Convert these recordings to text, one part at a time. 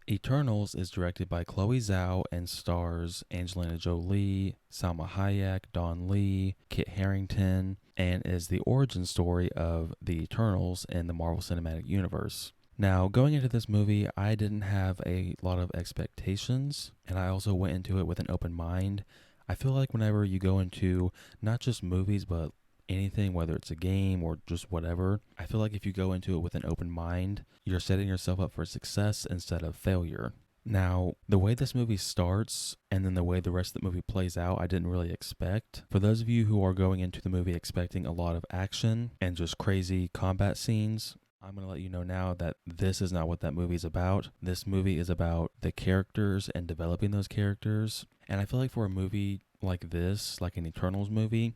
Eternals is directed by Chloe Zhao and stars Angelina Jolie, Salma Hayek, Don Lee, Kit Harington, and is the origin story of the Eternals in the Marvel Cinematic Universe. Now, going into this movie, I didn't have a lot of expectations, and I also went into it with an open mind. I feel like whenever you go into not just movies, but anything, whether it's a game or just whatever, I feel like if you go into it with an open mind, you're setting yourself up for success instead of failure. Now, the way this movie starts and then the way the rest of the movie plays out, I didn't really expect. For those of you who are going into the movie expecting a lot of action and just crazy combat scenes, I'm going to let you know now that this is not what that movie is about. This movie is about the characters and developing those characters. And I feel like for a movie like this, like an Eternals movie,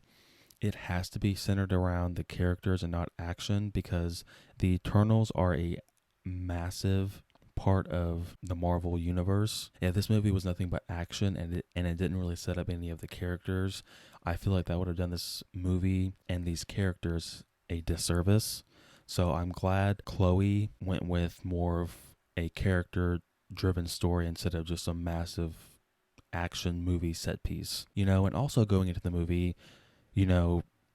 it has to be centered around the characters and not action, because the Eternals are a massive part of the Marvel universe. Yeah, this movie was nothing but action, and it didn't really set up any of the characters. I feel like that would have done this movie and these characters a disservice. So I'm glad Chloe went with more of a character driven story instead of just a massive action movie set piece. And also going into the movie,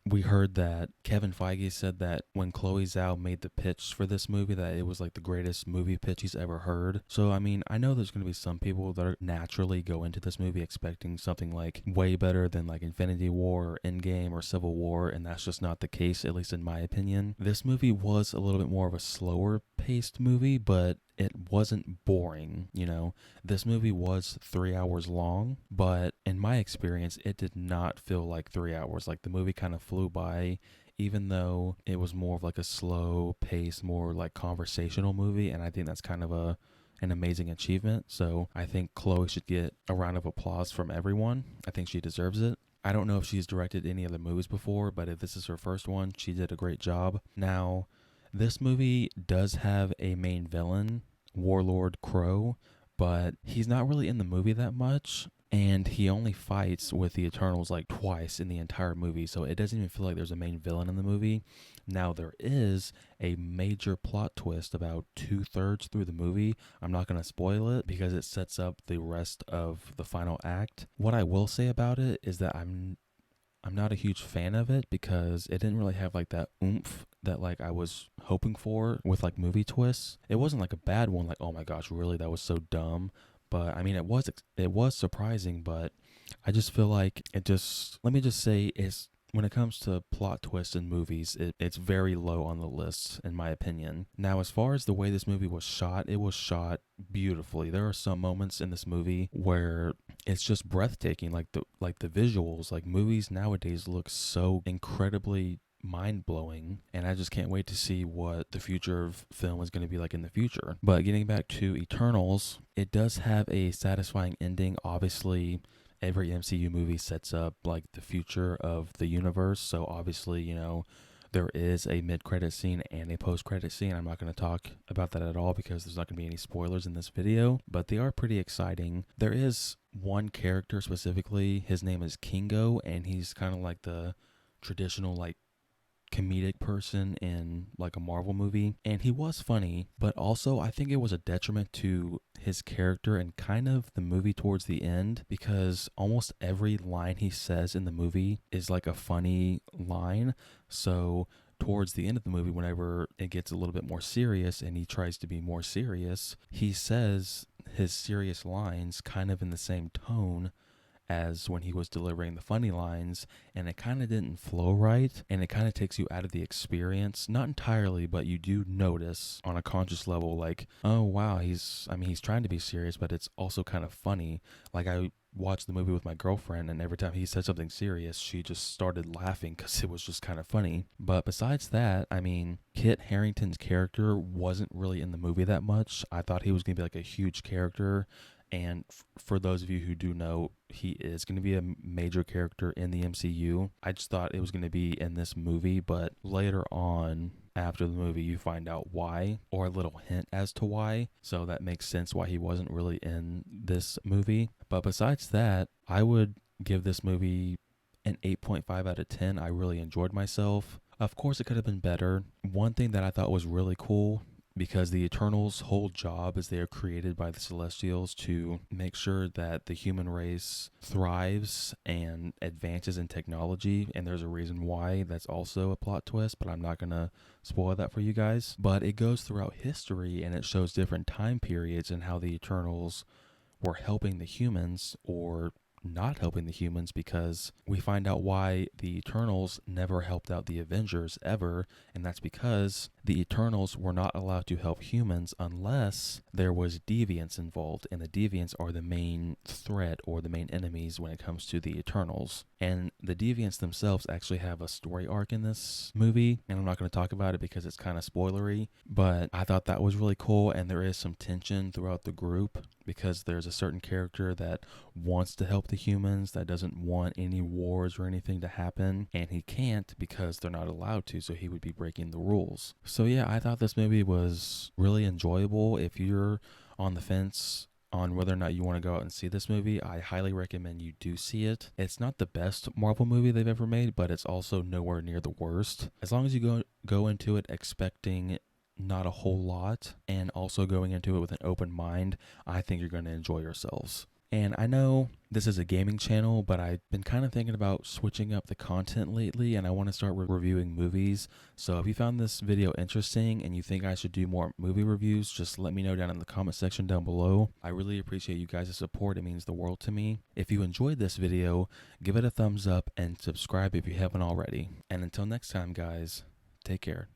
we heard that Kevin Feige said that when Chloe Zhao made the pitch for this movie, that it was like the greatest movie pitch he's ever heard. So, I know there's going to be some people that are naturally go into this movie expecting something like way better than like Infinity War or Endgame or Civil War, and that's just not the case, at least in my opinion. This movie was a little bit more of a slower paced movie, but it wasn't boring. This movie was 3 hours long, but in my experience, it did not feel like 3 hours. Like the movie kind of flew by, even though it was more of like a slow pace, more like conversational movie. And I think that's kind of an amazing achievement. So I think Chloe should get a round of applause from everyone. I think she deserves it. I don't know if she's directed any other movies before, but if this is her first one, she did a great job. Now, this movie does have a main villain, Warlord Crow, but he's not really in the movie that much, and he only fights with the Eternals like twice in the entire movie, so it doesn't even feel like there's a main villain in the movie. Now, there is a major plot twist about 2/3 through the movie. I'm not going to spoil it because it sets up the rest of the final act. What I will say about it is that I'm not a huge fan of it because it didn't really have like that oomph that like I was hoping for with like movie twists. It wasn't like a bad one, like, oh my gosh, really, that was so dumb. But I mean, it was surprising, but I just feel like let me just say, is when it comes to plot twists in movies, it's very low on the list, in my opinion. Now, as far as the way this movie was shot, it was shot beautifully. There are some moments in this movie where it's just breathtaking, like the visuals. Like, movies nowadays look so incredibly mind-blowing, and I just can't wait to see what the future of film is going to be like in the future. But getting back to Eternals, it does have a satisfying ending. Obviously, every MCU movie sets up like the future of the universe, so obviously, there is a mid-credit scene and a post-credit scene. I'm not going to talk about that at all because there's not going to be any spoilers in this video, but they are pretty exciting. There is one character specifically, his name is Kingo, and he's kind of like the traditional like comedic person in like a Marvel movie, and he was funny, but also I think it was a detriment to his character and kind of the movie towards the end, because almost every line he says in the movie is like a funny line. So towards the end of the movie, whenever it gets a little bit more serious and he tries to be more serious, he says his serious lines kind of in the same tone as when he was delivering the funny lines, and it kind of didn't flow right, and it kind of takes you out of the experience. Not entirely, but you do notice on a conscious level, like, oh wow, he's trying to be serious, but it's also kind of funny. Like, I watched the movie with my girlfriend, and every time he said something serious, she just started laughing because it was just kind of funny. But besides that, Kit Harington's character wasn't really in the movie that much. I thought he was going to be like a huge character, and for those of you who do know, he is going to be a major character in the MCU. I just thought it was going to be in this movie, but later on, after the movie, you find out why, or a little hint as to why. So that makes sense why he wasn't really in this movie. But besides that, I would give this movie an 8.5 out of 10. I really enjoyed myself. Of course, it could have been better. One thing that I thought was really cool because the Eternals' whole job is they are created by the Celestials to make sure that the human race thrives and advances in technology. And there's a reason why that's also a plot twist, but I'm not going to spoil that for you guys. But it goes throughout history and it shows different time periods and how the Eternals were helping the humans or not helping the humans, because we find out why the Eternals never helped out the Avengers ever, and that's because the Eternals were not allowed to help humans unless there was deviants involved, and the deviants are the main threat or the main enemies when it comes to the Eternals. And the deviants themselves actually have a story arc in this movie, and I'm not going to talk about it because it's kind of spoilery, but I thought that was really cool, and there is some tension throughout the group because there's a certain character that wants to help the humans, that doesn't want any wars or anything to happen, and he can't because they're not allowed to, so he would be breaking the rules. So yeah, I thought this movie was really enjoyable. If you're on the fence on whether or not you want to go out and see this movie, I highly recommend you do see it. It's not the best Marvel movie they've ever made, but it's also nowhere near the worst. As long as you go into it expecting not a whole lot, and also going into it with an open mind, I think you're going to enjoy yourselves. And I know this is a gaming channel, but I've been kind of thinking about switching up the content lately, and I want to start reviewing movies. So if you found this video interesting and you think I should do more movie reviews, just let me know down in the comment section down below. I really appreciate you guys' support. It means the world to me. If you enjoyed this video, give it a thumbs up and subscribe if you haven't already. And until next time, guys, take care.